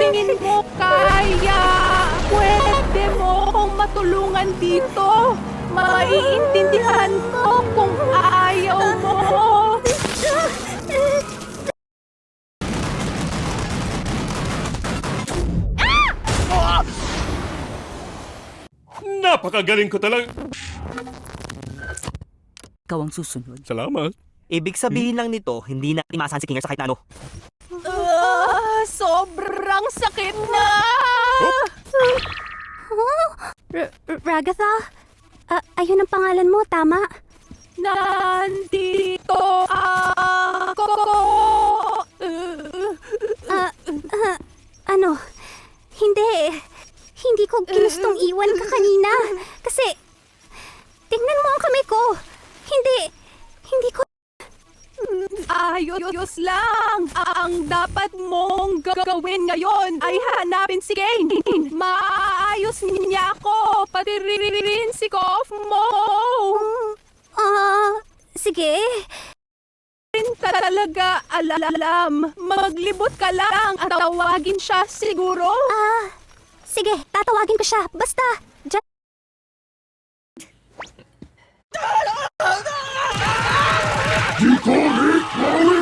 tingin mo kaya? Pwede mo akong matulungan dito. Maiintindihan ko kung ayaw mo. Napakagaling ko talaga. Ikaw ang susunod. Salamat. Ibig sabihin lang nito, hindi na imasan si Kinger sa kahit na ano. Sobrang sakit na! Ragatha? Ayun ang pangalan mo, tama? Nandito ako! Ano? Hindi. Hindi ko ginustong iwan ka kanina. Kasi, tingnan mo ang kamay ko. Hindi ko... Ayos lang! Ang dapat mong gagawin ngayon ay hanapin si Kane. Maayos niya ako, pati rin si Kof mo. Sige. Rin talaga alam. Maglibot ka lang at tawagin siya siguro. Sige, tatawagin ko siya. Basta, Di ko Rick Maui!